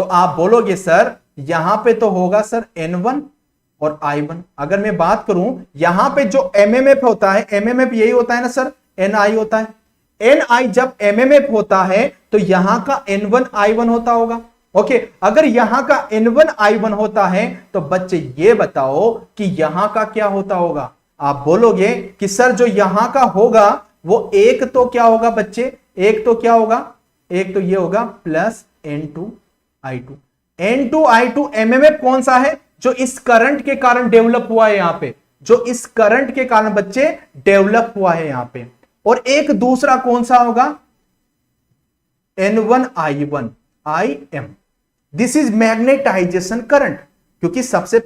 तो आप बोलोगे सर यहां पे तो होगा सर N1 और I1। अगर मैं बात करूं यहां पे जो MMF होता है, MMF यही होता है ना सर, NI होता है। NI जब MMF होता है तो यहां का N1 I1 होता होगा। ओके, अगर यहां का N1 I1 होता है तो बच्चे ये बताओ कि यहां का क्या होता होगा। आप बोलोगे कि सर जो यहां का होगा वो एक तो क्या होगा बच्चे, एक तो क्या होगा, एक तो ये होगा प्लस N2I2। N2I2 MMF कौन सा है, जो इस करंट के कारण डेवलप हुआ है यहां पे, जो इस करंट के कारण बच्चे डेवलप हुआ है यहां पे। और एक दूसरा कौन सा होगा, N1I1 IM। This is magnetization current. क्योंकि सबसे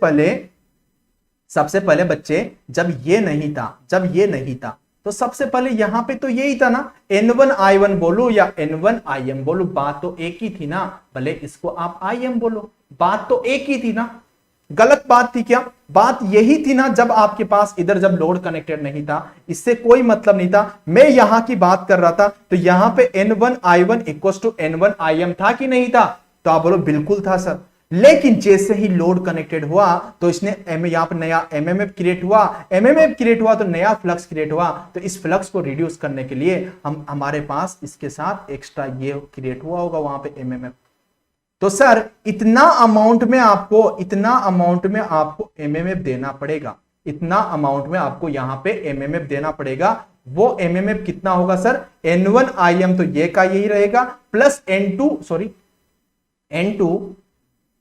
पहले बच्चे जब ये नहीं था तो सबसे पहले यहां पे तो यही था ना, N1I1 बोलो या N1IM बोलो, बात तो एक ही थी ना। भले इसको आप IM बोलो, बात तो एक ही थी ना। गलत बात थी क्या, बात यही थी ना। जब आपके पास इधर जब लोड कनेक्टेड नहीं था, इससे कोई मतलब नहीं था। मैं यहां की बात कर रहा था, तो यहां पे N1I1 इक्वल टू N1IM था कि नहीं था, तो आप बोलो बिल्कुल था सर। लेकिन जैसे ही लोड कनेक्टेड हुआ तो इसने यहां पर नया MMF क्रिएट हुआ तो नया फ्लक्स क्रिएट हुआ। तो इस फ्लक्स को रिड्यूस करने के लिए हमारे पास इसके साथ एक्स्ट्रा ये क्रिएट हुआ होगा वहां पे MMF। तो सर इतना अमाउंट में आपको MMF देना पड़ेगा, इतना अमाउंट में आपको यहां पे MMF देना पड़ेगा। वो MMF कितना होगा सर, N1IM तो ये का यही रहेगा प्लस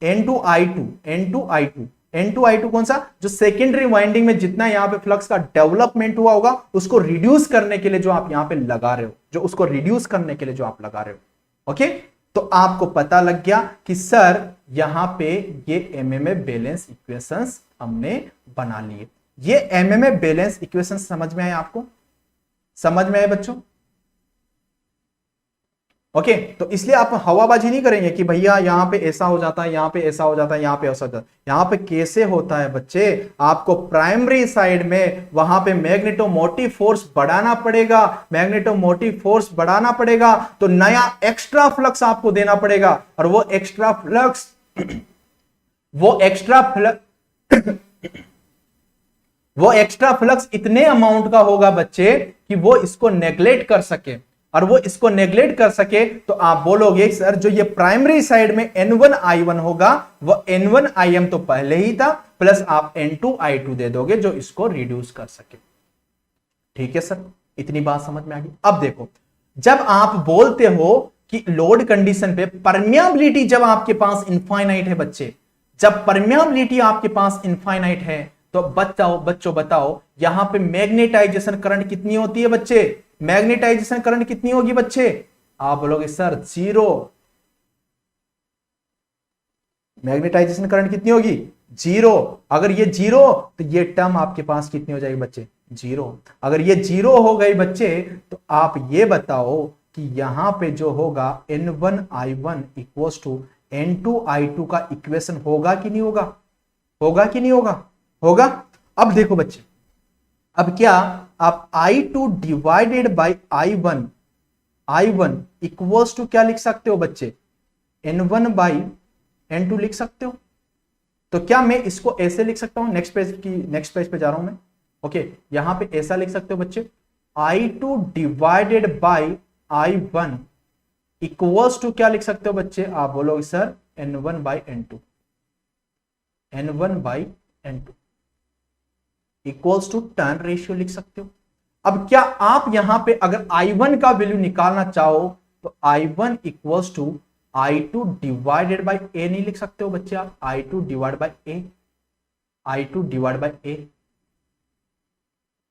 N2I2 कौन सा, जो सेकेंडरी वाइंडिंग में जितना यहां पे फ्लक्स का डेवलपमेंट हुआ होगा उसको रिड्यूस करने के लिए जो आप यहां पे लगा रहे हो, ओके। तो आपको पता लग गया कि सर यहां पे ये MMF बैलेंस इक्वेशंस हमने बना लिए। ये MMF बैलेंस इक्वेशंस समझ में आए आपको, समझ में आए बच्चों, ओके। तो इसलिए आप हवाबाजी नहीं करेंगे कि भैया यहां पे ऐसा हो जाता है, यहां पे ऐसा हो जाता है, यहां पे ऐसा हो जाता है। यहां पे कैसे होता है बच्चे, आपको प्राइमरी साइड में वहां पे मैग्नेटोमोटिव फोर्स बढ़ाना पड़ेगा, तो नया एक्स्ट्रा फ्लक्स आपको देना पड़ेगा। और वो एक्स्ट्रा फ्लक्स इतने अमाउंट का होगा बच्चे कि वो इसको नेग्लेक्ट कर सके। और वो इसको नेग्लेक्ट कर सके तो आप बोलोगे सर जो ये प्राइमरी साइड में N1I1 होगा वो N1IM तो पहले ही था, प्लस आप N2I2 दे दोगे जो इसको रिड्यूस कर सके। ठीक है सर, इतनी बात समझ में आ गई। अब देखो, जब आप बोलते हो कि लोड कंडीशन पे परमियाबिलिटी जब आपके पास इनफाइनाइट है बच्चे, जब परमियाबिलिटी आपके पास इनफाइनाइट है तो बच्चों बताओ यहां पे मैग्नेटाइजेशन करंट कितनी होती है बच्चे, मैग्नेटाइजेशन करंट कितनी होगी बच्चे, आप बोलोगे सर 0। मैग्नेटाइजेशन करंट कितनी होगी 0। अगर ये 0 तो ये टर्म आपके पास कितनी हो जाएगी बच्चे 0। अगर ये 0 हो गई बच्चे तो आप ये बताओ कि यहां पे जो होगा N1I1 इक्वल्स टू N2I2 का इक्वेशन होगा कि नहीं होगा, होगा कि नहीं होगा, होगा। अब देखो बच्चे, अब क्या आप I2 divided by I1 equals to क्या लिख सकते हो बच्चे, N1 बाई N2 लिख सकते हो। तो क्या मैं इसको ऐसे लिख सकता हूं, नेक्स्ट पेज पे जा रहा हूं मैं, ओके। यहां पे ऐसा लिख सकते हो बच्चे, I2 divided by I1 equals to क्या लिख सकते हो बच्चे, आप बोलोगे sir N1 by N2 equals to turn ratio लिख सकते हो। अब क्या आप यहां पे अगर I1 का वैल्यू निकालना चाहो तो I1 equals to I2 divided by A नहीं लिख सकते हो बच्चे आप, I2 डिवाइड बाई A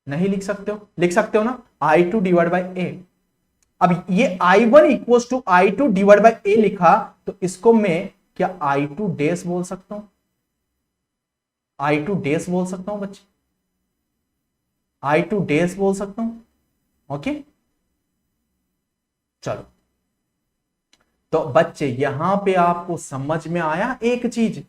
नहीं लिख सकते हो, लिख सकते हो ना I2 डिवाइड बाई A। अब ये I1 equals to I2 divide by A लिखा तो इसको मैं क्या I2 डैश बोल सकता हूं, I2 डैश बोल सकता हूं बच्चे, I2 डैश बोल सकता हूं, ओके। चलो तो बच्चे यहां पे आपको समझ में आया एक चीज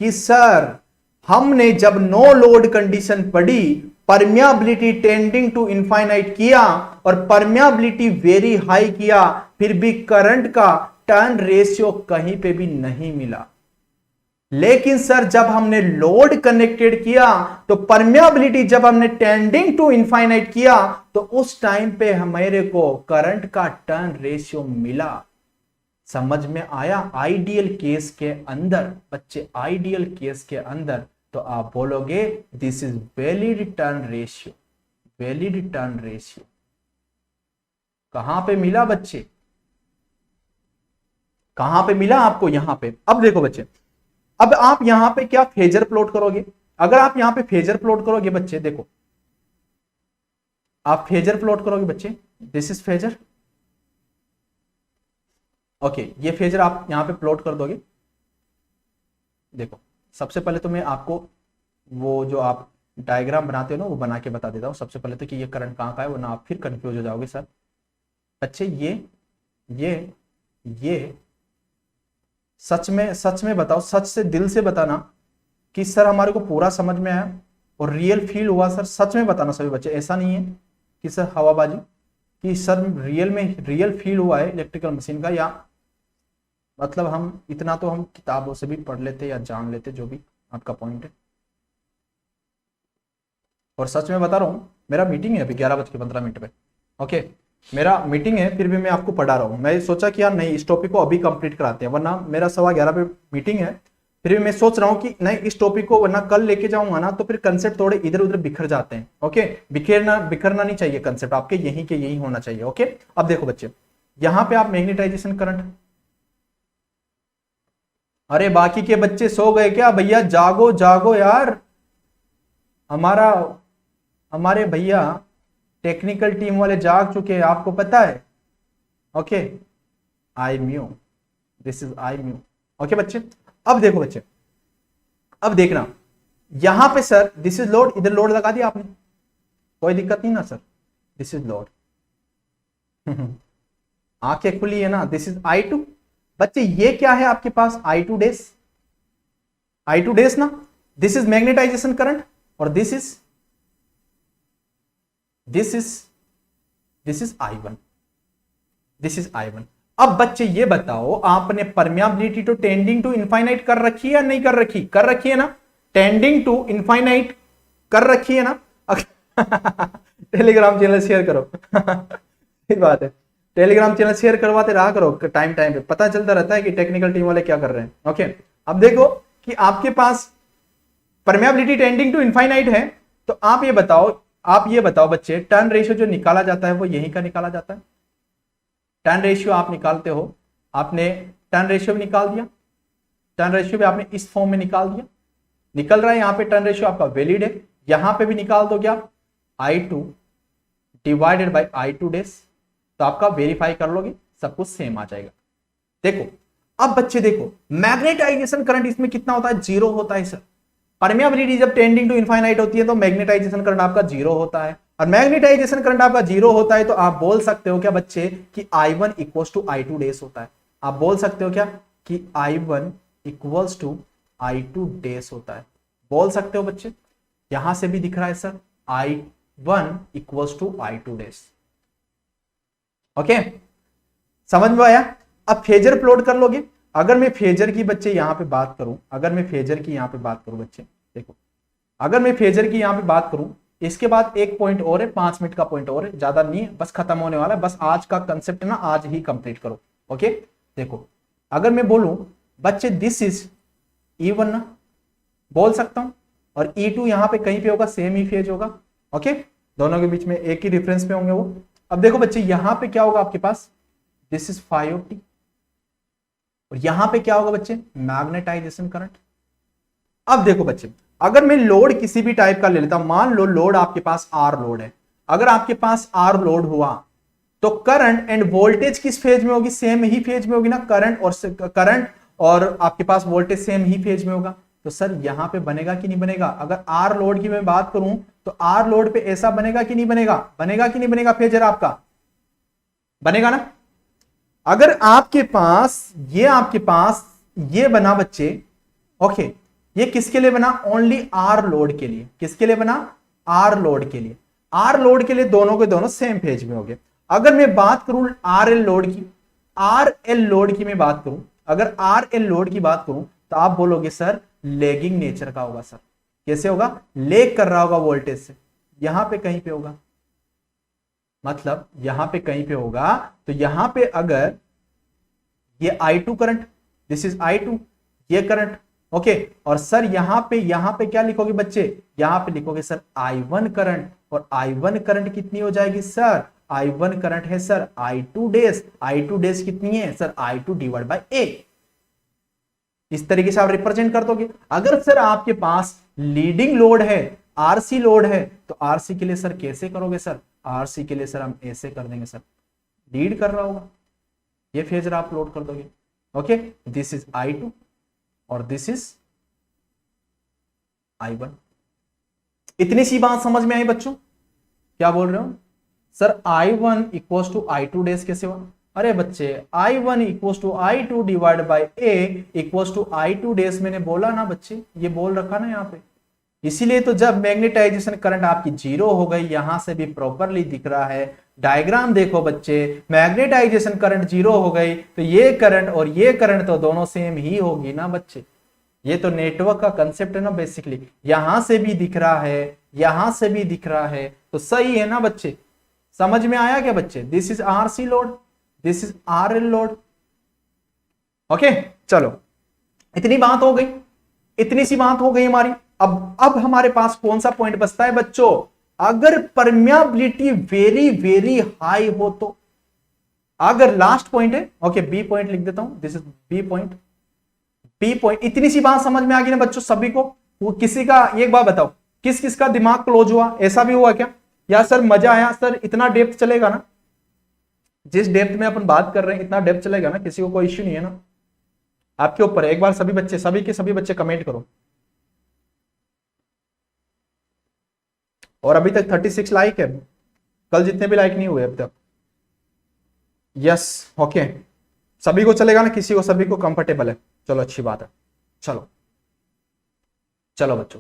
कि सर हमने जब नो लोड कंडीशन पढ़ी, परमियाबिलिटी टेंडिंग टू इनफाइनाइट किया और परमियाबिलिटी वेरी हाई किया, फिर भी करंट का टर्न रेशियो कहीं पे भी नहीं मिला। लेकिन सर जब हमने लोड कनेक्टेड किया तो परमेबिलिटी जब हमने टेंडिंग टू इनफाइनाइट किया तो उस टाइम पे हमारे को करंट का टर्न रेशियो मिला। समझ में आया? आइडियल केस के अंदर बच्चे, आइडियल केस के अंदर तो आप बोलोगे this is valid turn ratio, valid turn ratio. कहां पे मिला बच्चे? कहां पे मिला आपको? यहां पे। अब देखो बच्चे, अब आप यहां पे क्या फेजर प्लॉट करोगे? अगर आप यहां पे फेजर प्लॉट करोगे बच्चे, देखो आप फेजर प्लॉट करोगे बच्चे, दिस इज फेजर, ओके ये फेजर आप यहां पे प्लॉट कर दोगे। देखो सबसे पहले तो मैं आपको वो जो आप डायग्राम बनाते हो ना वो बना के बता देता हूं सबसे पहले तो कि ये करंट कहां का है, वरना आप फिर कंफ्यूज हो जाओगे सर। बच्चे ये सच में बताओ, सच से दिल से बताना कि सर हमारे को पूरा समझ में आया और रियल फील हुआ। सर सच में बताना सभी बच्चे, ऐसा नहीं है कि सर हवाबाजी, कि सर रियल फील हुआ है इलेक्ट्रिकल मशीन का, या मतलब हम इतना तो हम किताबों से भी पढ़ लेते या जान लेते, जो भी आपका पॉइंट है। और सच में बता रहा हूं, मेरा मीटिंग है अभी 11:15 पे, ओके मेरा मीटिंग है, फिर भी मैं आपको पढ़ा रहा हूँ। मैं सोचा कि यार नहीं इस टॉपिक को अभी कंप्लीट कराते हैं, वरना मेरा 11:15 पे मीटिंग है, फिर भी मैं सोच रहा हूँ कि नहीं इस टॉपिक को वरना कल लेके जाऊंगा ना तो फिर कंसेप्ट थोड़े इधर उधर बिखर जाते हैं। ओके बिखरना नहीं चाहिए कंसेप्ट, आपके यहीं के यही होना चाहिए। ओके अब देखो बच्चे, यहां पे आप मैग्नेटाइजेशन करंट, अरे बाकी के बच्चे सो गए क्या भैया? जागो जागो यार, हमारे भैया टेक्निकल टीम वाले जाग चुके हैं, आपको पता है। Okay I mu, this is I mu. Okay बच्चे अब देखो बच्चे, अब देखना यहां पे सर दिस इज लोड, इधर लोड लगा दिया आपने, कोई दिक्कत नहीं ना सर, दिस इज लोड आंखें खुली है ना, दिस इज I2। बच्चे ये क्या है आपके पास? I2 डेस ना, दिस इज मैग्नेटाइजेशन करंट और this is I1, this is I1। अब बच्चे ये बताओ आपने permeability to tending to infinite कर रखी है या नहीं कर रखी? कर रखी है ना, टेंडिंग टू इनफाइनाइट कर रखी है ना। टेलीग्राम चैनल शेयर करो ठीक बात है, टेलीग्राम चैनल शेयर करवाते रहा करो, टाइम पे पता चलता रहता है कि टेक्निकल टीम वाले क्या कर रहे हैं। ओके अब देखो कि आपके पास परमेबिलिटी टेंडिंग टू इनफाइनाइट है, तो आप ये बताओ बच्चे, टर्न रेशियो जो निकाला जाता है वो यहीं का निकाला जाता है। टर्न रेशियो आप निकालते हो, आपने टर्न रेशियो भी निकाल दिया, टर्न रेशियो भी आपने इस फॉर्म में निकाल दिया, निकल रहा है यहां पे टर्न रेशियो आपका वैलिड है, यहां पे भी निकाल दोगे आप I2 डिवाइडेड बाय I2 डेस, तो आपका वेरीफाई कर लोगे सब कुछ सेम आ जाएगा। देखो अब बच्चे देखो मैग्नेटाइजेशन करंट इसमें कितना होता है? 0 होता है सर। परमेबिलिटी जब टेंडिंग टू इनफाइनाइट होती है तो मैग्नेटाइजेशन करंट आपका 0 होता है, और मैग्नेटाइजेशन करंट आपका 0 होता है तो आप बोल सकते हो क्या बच्चे कि I1 इक्वल्स टू I2 डेस होता है। आप बोल सकते हो क्या कि I1 इक्वल्स टू I2 डेस होता है, बोल सकते हो बच्चे। यहां से भी दिख रहा है sir I1 equals to I2 dash. Okay समझ में आया? अब फेजर प्लॉट कर लोगे। अगर मैं फेजर की बच्चे यहां पे बात करूं, अगर मैं फेजर की यहां पे बात करूं बच्चे, देखो अगर मैं फेजर की यहां पे बात करूं, इसके बाद एक पॉइंट और है, 5 मिनट का पॉइंट और है, ज्यादा नहीं है, बस खत्म होने वाला है, बस आज का कंसेप्ट ना आज ही कंप्लीट करो। ओके देखो अगर मैं बोलूं बच्चे दिस इज E1 ना, बोल सकता हूं, और E2 यहां पे कहीं पे होगा, सेम ही फेज होगा। ओके दोनों के बीच में एक ही डिफरेंस पे होंगे वो। अब देखो बच्चे यहां पे क्या होगा आपके पास, दिस इज 5T, और यहां पे क्या होगा बच्चे? Magnetization current. अब देखो बच्चे अगर मैं लोड किसी भी टाइप का ले लेता हूं, मान लो लोड आपके पास R लोड है, अगर आपके पास R लोड हुआ तो करंट एंड वोल्टेज किस फेज में होगी? सेम ही फेज में होगी ना, करंट और आपके पास वोल्टेज सेम ही फेज में होगा। तो सर यहां पे बनेगा कि नहीं बनेगा? अगर R लोड की मैं बात करूं तो R लोड पे ऐसा बनेगा कि नहीं बनेगा? बनेगा कि नहीं बनेगा? फेजर आपका बनेगा ना। अगर आपके पास ये बना बच्चे, ओके ये किसके लिए बना? ओनली R लोड के लिए। किसके लिए बना? R लोड के लिए। R लोड के लिए दोनों के दोनों सेम फेज में हो गए। अगर मैं बात करूं RL लोड की, आर एल लोड की मैं बात करूं, अगर आर एल लोड की बात करूं तो आप बोलोगे सर लेगिंग नेचर का होगा सर। कैसे होगा? लेग कर रहा होगा वोल्टेज से, यहां पे कहीं पे होगा, मतलब यहां पे कहीं पे होगा। तो यहां पे अगर ये I2 current, this is I2, ये करंट, ओके। और सर यहां पे क्या लिखोगे बच्चे? यहां पे लिखोगे सर I1 करंट, और I1 करंट कितनी हो जाएगी सर? I1 करंट है sir I2 dash, I2 days कितनी है sir? I2 divide by A। इस तरीके से आप रिप्रेजेंट कर दोगे। अगर सर आपके पास लीडिंग लोड है, आरसी लोड है, तो आरसी के लिए सर कैसे करोगे सर? आरसी के लिए सर हम ऐसे कर देंगे सर, लीड कर रहा होगा, ये फेजर आप लोड कर दोगे, ओके। दिस इज I2 और दिस इज I1। इतनी सी बात समझ में आई बच्चों? क्या बोल रहे हो sir? I1 equals to I2 days कैसे हुआ? अरे बच्चे I1 equals to I2 divide by A equals to I2 dash, मैंने बोला ना बच्चे, ये बोल रखा ना यहाँ पे। इसीलिए तो जब मैग्नेटाइजेशन करंट आपकी जीरो हो गई, यहां से भी प्रॉपरली दिख रहा है, डायग्राम देखो बच्चे, मैग्नेटाइजेशन करंट जीरो हो गई तो ये करंट और ये करंट तो दोनों सेम ही होगी ना बच्चे। ये तो नेटवर्क का कंसेप्ट है ना बेसिकली, यहां से भी दिख रहा है, यहां से भी दिख रहा है, तो सही है ना बच्चे। समझ में आया क्या बच्चे? This is RC load, this is RL load, okay. चलो इतनी बात हो गई, इतनी सी बात हो गई हमारी। अब हमारे पास कौन सा पॉइंट बचता है बच्चों? अगर परमियाबिलिटी वेरी वेरी हाई हो तो, अगर लास्ट पॉइंट है, ओके बी पॉइंट लिख देता हूं, this is B point, B point. इतनी सी बात समझ में आ गई ना बच्चों सभी को? वो किसी का एक बात बताओ, किस किस का दिमाग क्लोज हुआ? ऐसा भी हुआ क्या? या सर मजा आया सर, इतना डेप्थ चलेगा ना, जिस डेप्थ में अपन बात कर रहे हैं इतना डेप्थ चलेगा ना, किसी को कोई इश्यू नहीं है ना? आपके ऊपर है। एक बार सभी बच्चे, सभी के सभी बच्चे कमेंट करो। और अभी तक 36 लाइक है, कल जितने भी लाइक नहीं हुए अभी तक। यस, ओके, सभी को चलेगा ना? किसी को, सभी को कंफर्टेबल है? चलो अच्छी बात है। चलो चलो बच्चों,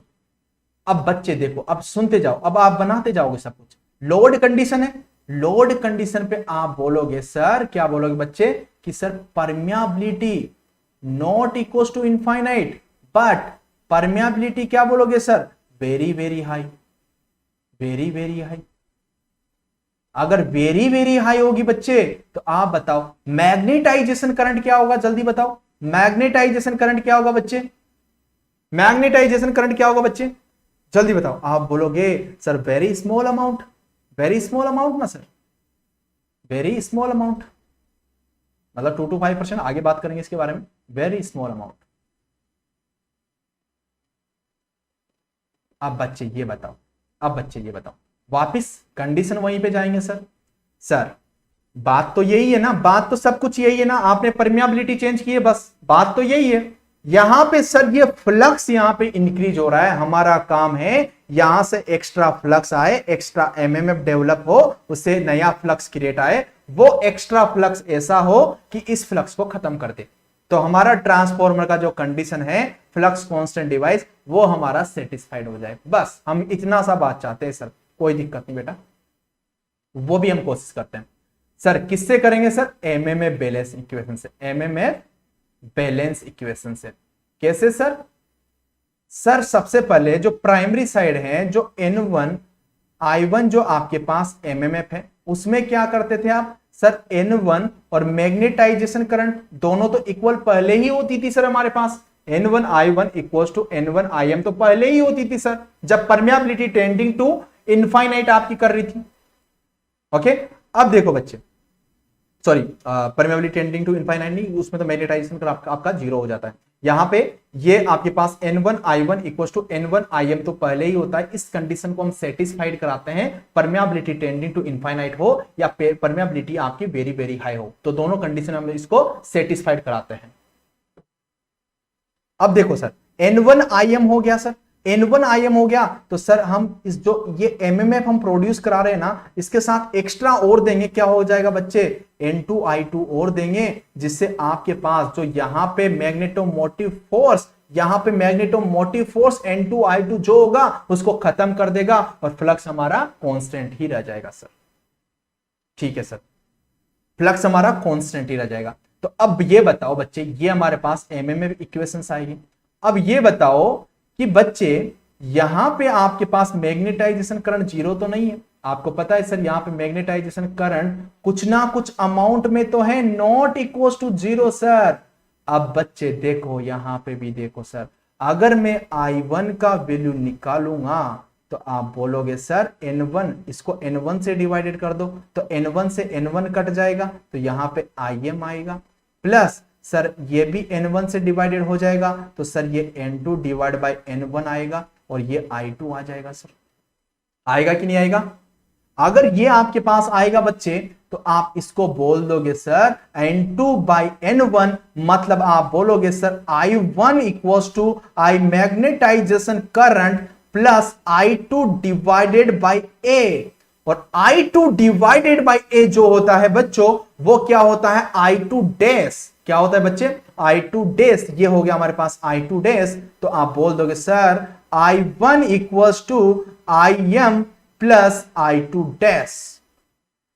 अब बच्चे देखो, अब सुनते जाओ, अब आप बनाते जाओगे सब कुछ। लोड कंडीशन है, लोड कंडीशन पे आप बोलोगे सर, क्या बोलोगे बच्चे? कि sir permeability not equal to infinite, but permeability क्या बोलोगे sir? Very very high, very very high. अगर वेरी वेरी हाई होगी बच्चे तो आप बताओ मैग्नेटाइजेशन करंट क्या होगा? जल्दी बताओ, मैग्नेटाइजेशन करंट क्या होगा बच्चे? मैग्नेटाइजेशन करंट क्या होगा बच्चे? जल्दी बताओ। आप बोलोगे sir very small amount, very small amount ना सर, वेरी स्मॉल अमाउंट, मतलब 2 to 5%, आगे बात करेंगे इसके बारे में। Very small amount. अब बच्चे ये बताओ, अब बच्चे ये बताओ, वापिस कंडीशन वहीं पे जाएंगे सर। सर बात तो यही है ना, बात तो सब कुछ यही है ना, आपने परमियाबिलिटी चेंज की है, बस बात तो यही है। यहां पे सर ये फ्लक्स यहां पे इंक्रीज हो रहा है, हमारा काम है यहां से एक्स्ट्रा फ्लक्स आए, एक्स्ट्रा एमएमएफ डेवलप हो, उससे नया फ्लक्स क्रिएट आए, वो एक्स्ट्रा फ्लक्स ऐसा हो कि इस फ्लक्स को खत्म कर दे। तो हमारा ट्रांसफॉर्मर का जो कंडीशन है, फ्लक्स कांस्टेंट डिवाइस, वो हमारा सेटिस्फाइड हो जाए। बस हम इतना सा बात चाहते हैं सर, कोई दिक्कत नहीं बेटा, वो भी हम कोशिश करते हैं। सर किससे करेंगे सर? एमएमएफ बैलेंस इक्वेशन से, एमएमएफ बैलेंस इक्वेशन से। कैसे सर? सर सबसे पहले जो प्राइमरी साइड है, जो N1 I1 जो आपके पास एमएमएफ है, उसमें क्या करते थे आप सर? N1 और मैग्नेटाइजेशन करंट दोनों तो इक्वल पहले ही होती थी सर हमारे पास, N1 I1 equals to N1 IM तो पहले ही होती थी सर, जब परमियाबिलिटी टेंडिंग टू इनफाइनाइट आपकी कर रही थी, ओके। अब देखो बच्चे, sorry permeability tending to infinite नहीं, उसमें तो मैग्नेटाइजेशन कर आपका जीरो हो जाता है। यहां पे ये आपके पास N1 I1 equal to N1 IM तो पहले ही होता है। इस कंडीशन को हम सेटिस्फाइड कराते हैं, परमियाबिलिटी टेंडिंग टू इनफाइनाइट हो या परमियाबिलिटी आपकी वेरी वेरी हाई हो, तो दोनों कंडीशन हम इसको सेटिस्फाइड कराते हैं। अब देखो सर N1 IM हो गया सर, N1 IM हो गया, तो सर हम इस जो ये एमएमएफ हम प्रोड्यूस करा रहे हैं ना, इसके साथ एक्स्ट्रा और देंगे, क्या हो जाएगा बच्चे? N2 I2 और देंगे, जिससे आपके पास जो यहां पे मैग्नेटोमोटिव फोर्स, यहां पे मैग्नेटोमोटिव फोर्स N2 I2 जो होगा उसको खत्म कर देगा और फ्लक्स हमारा कांस्टेंट ही रह जाएगा सर। ठीक है सर, फ्लक्स हमारा कांस्टेंट ही रह जाएगा। तो अब ये बताओ बच्चे, ये हमारे पास एमएम में इक्वेशंस आएगी। अब ये बताओ कि बच्चे यहां पे आपके पास मैग्नेटाइजेशन करंट जीरो तो नहीं है। आपको पता है सर यहाँ पे मैग्नेटाइजेशन करंट कुछ ना कुछ अमाउंट में तो है, not equal to zero sir. अब बच्चे देखो यहां पे भी देखो सर, अगर मैं I1 का वैल्यू निकालूंगा तो आप बोलोगे सर N1, इसको N1 से डिवाइडेड कर दो तो N1 से N1 कट जाएगा तो यहां पे IM आएगा, प्लस सर ये भी N1 से डिवाइडेड हो जाएगा तो सर ये N2 डिवाइड बाय N1 आएगा और ये I2 आ जाएगा। सर आएगा कि नहीं आएगा? अगर ये आपके पास आएगा बच्चे तो आप इसको बोल दोगे सर N2 बाई N1, मतलब आप बोलोगे sir I1 equals to I magnetization current plus I2 divided by A, और I2 डिवाइडेड बाई A जो होता है बच्चों वो क्या होता है I2 डैश। क्या होता है बच्चे? I2 dash. ये हो गया हमारे पास I2 डैश, तो आप बोल दोगे sir I1 equals to IM plus I2 dash.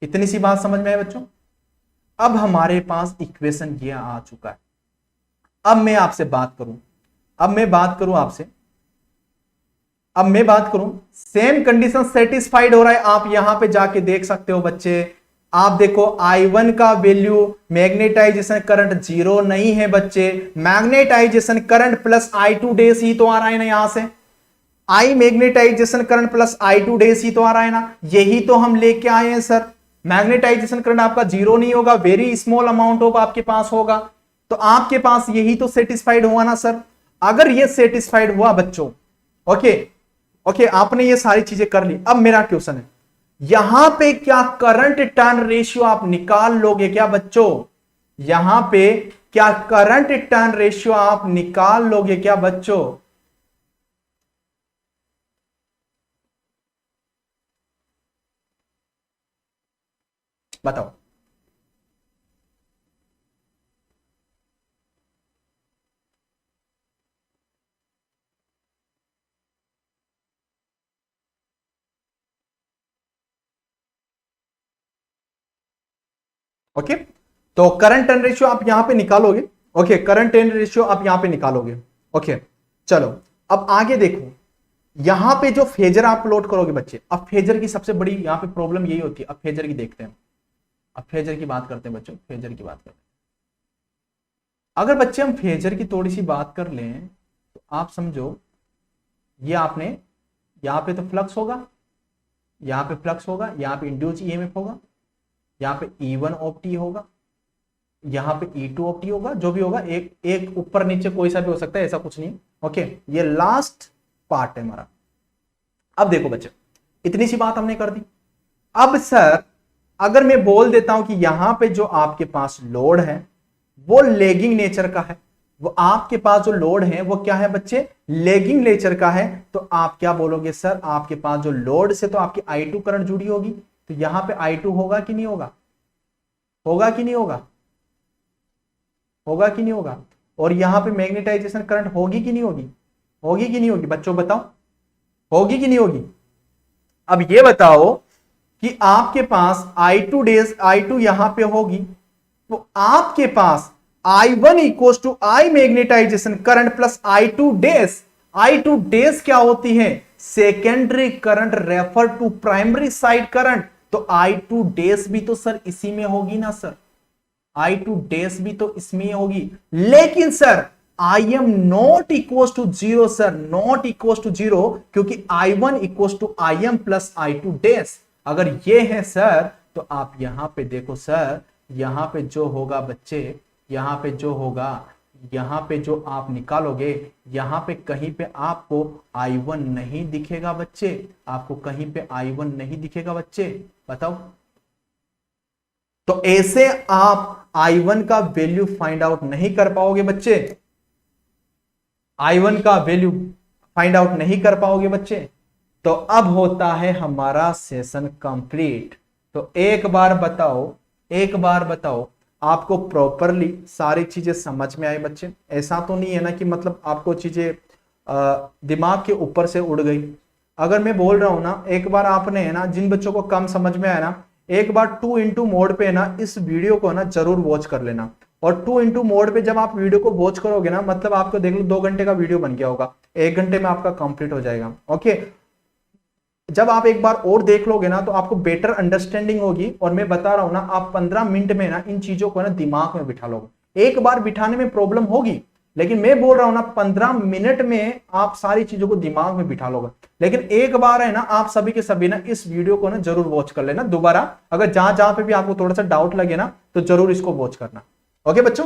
इतनी सी बात समझ में आई बच्चों? अब हमारे पास इक्वेशन ये आ चुका है। अब मैं आपसे बात करूं, अब मैं बात करूं सेम कंडीशन सेटिस्फाइड हो रहा है, आप यहां पे जाके देख सकते हो बच्चे। आप देखो I1 का वैल्यू मैग्नेटाइजेशन करंट जीरो नहीं है बच्चे, magnetization current plus I2 dash ही तो आ रहा है ना, यहां से I magnetization current plus I2 dash ही तो आ रहा है ना, यही तो हम लेके आए हैं सर। मैग्नेटाइजेशन करंट आपका जीरो नहीं होगा, वेरी स्मॉल अमाउंट ऑफ आपके पास होगा, तो आपके पास यही तो सेटिस्फाइड हुआ ना सर। अगर ये सेटिस्फाइड हुआ बच्चों, ओके आपने ये सारी चीजें कर ली। अब मेरा क्वेश्चन है यहां पे क्या करंट टर्न रेशियो आप निकाल लोगे क्या बच्चों? यहां पे क्या करंट टर्न रेशियो आप निकाल लोगे क्या बच्चों? बताओ। ओके तो करंट टर्न रेशियो आप यहां पे निकालोगे। ओके करंट टर्न रेशियो आप यहां पे निकालोगे। ओके चलो अब आगे देखो, यहां पे जो फेजर आप प्लॉट करोगे बच्चे, अब फेजर की सबसे बड़ी यहां पे प्रॉब्लम यही होती है। अब फेजर की देखते हैं, अब फेजर की बात करते हैं बच्चों, फेजर की बात करते हैं। अगर बच्चे हम फेजर की थोड़ी सी बात कर लें तो आप समझो ये आपने यहां पे तो फ्लक्स होगा, यहां पे फ्लक्स होगा, यहां पे इंड्यूस ईएमएफ होगा, यहां पे E1 ऑफ टी होगा, यहां पे E2 ऑफ टी होगा, जो भी होगा एक एक ऊपर नीचे कोई सा भी हो सकता है, ऐसा कुछ नहीं। ओके ये लास्ट पार्ट है हमारा। अब देखो बच्चे इतनी सी बात हमने कर दी। अब सर अगर मैं बोल देता हूं कि यहां पे जो आपके पास लोड है वो लेगिंग नेचर का है, वो आपके पास जो लोड है वो क्या है बच्चे? लेगिंग नेचर का है, तो आप क्या बोलोगे सर आपके पास जो लोड से तो आपकी I2 करंट जुड़ी होगी, तो यहां पे I2 होगा कि नहीं होगा? होगा कि नहीं होगा? होगा कि नहीं होगा? और यहां पे मैग्नेटाइजेशन करंट होगी कि नहीं होगी? होगी कि नहीं होगी बच्चों बताओ? होगी कि नहीं होगी? अब ये बताओ कि आपके पास I2 डेज I2 यहां पे होगी तो आपके पास I1 equal to I magnetization current plus I2 dash. I2 dash क्या होती है? Secondary current refer to primary side current, तो I2 डेज भी तो सर इसी में होगी ना सर, I2 डेज भी तो इसमें होगी। लेकिन sir I M not equal to zero sir, not equal to zero, क्योंकि I1 equal to I M plus I2 dash. अगर ये है सर तो आप यहां पे देखो सर, यहां पे जो होगा बच्चे, यहां पे जो होगा, यहां पे जो आप निकालोगे, यहां पे कहीं पे आपको I1 नहीं दिखेगा बच्चे, आपको कहीं पे I1 नहीं दिखेगा बच्चे, बताओ। तो ऐसे आप I1 का वैल्यू फाइंड आउट नहीं कर पाओगे बच्चे, I1 का वैल्यू फाइंड आउट नहीं कर पाओगे बच्चे। तो अब होता है हमारा सेशन कंप्लीट। तो एक बार बताओ आपको प्रॉपरली सारी चीजें समझ में आई बच्चे? ऐसा तो नहीं है ना कि मतलब आपको चीजें दिमाग के ऊपर से उड़ गई। अगर मैं बोल रहा हूं ना, एक बार आपने है ना, जिन बच्चों को कम समझ में आया ना, एक बार 2x मोड पे ना इस वीडियो को ना जरूर वॉच कर लेना। और 2x मोड पे जब आप वीडियो को वॉच करोगे ना, मतलब आपको देख लो 2 घंटे का वीडियो बन गया होगा, 1 घंटे में आपका कंप्लीट हो जाएगा। ओके, जब आप एक बार और देख लोगे ना तो आपको बेटर अंडरस्टैंडिंग होगी। और मैं बता रहा हूं ना, आप 15 मिनट में ना इन चीजों को ना दिमाग में बिठा लोगे। एक बार बिठाने में प्रॉब्लम होगी, लेकिन मैं बोल रहा हूं ना 15 मिनट में आप सारी चीजों को दिमाग में बिठा लोगे। लेकिन एक बार है ना, आप सभी के सभी ना इस वीडियो को ना जरूर वॉच कर लेना दोबारा। अगर जहां जहां पे भी आपको थोड़ा सा डाउट लगे ना, तो जरूर इसको वॉच करना। ओके बच्चों,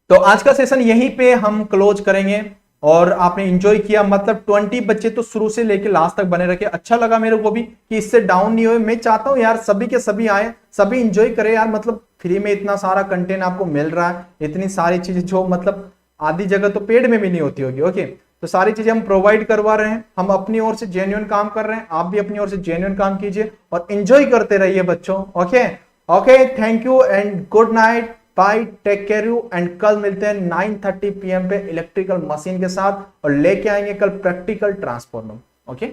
तो आज का सेशन यहीं पे हम क्लोज करेंगे। और आपने एंजॉय किया, मतलब 20 बच्चे तो शुरू से लेके लास्ट तक बने रखे। अच्छा लगा मेरे को भी कि इससे डाउन नहीं हुए। मैं चाहता हूं यार सभी के सभी आए, सभी एंजॉय करें यार। मतलब फ्री में इतना सारा कंटेंट आपको मिल रहा है, इतनी सारी चीजें जो मतलब आधी जगह तो पेड में भी नहीं होती होगी। ओके, तो सारी चीजें हम प्रोवाइड करवा रहे हैं। हम अपनी ओर से जेन्युइन काम कर रहे हैं, आप भी अपनी ओर से जेन्युइन काम कीजिए और एंजॉय करते रहिए बच्चों। Okay okay, thank you and good night, bye, take care you. And कल मिलते हैं 9:30 PM पे इलेक्ट्रिकल मशीन के साथ, और लेके आएंगे कल प्रैक्टिकल ट्रांसफॉर्मर। ओके।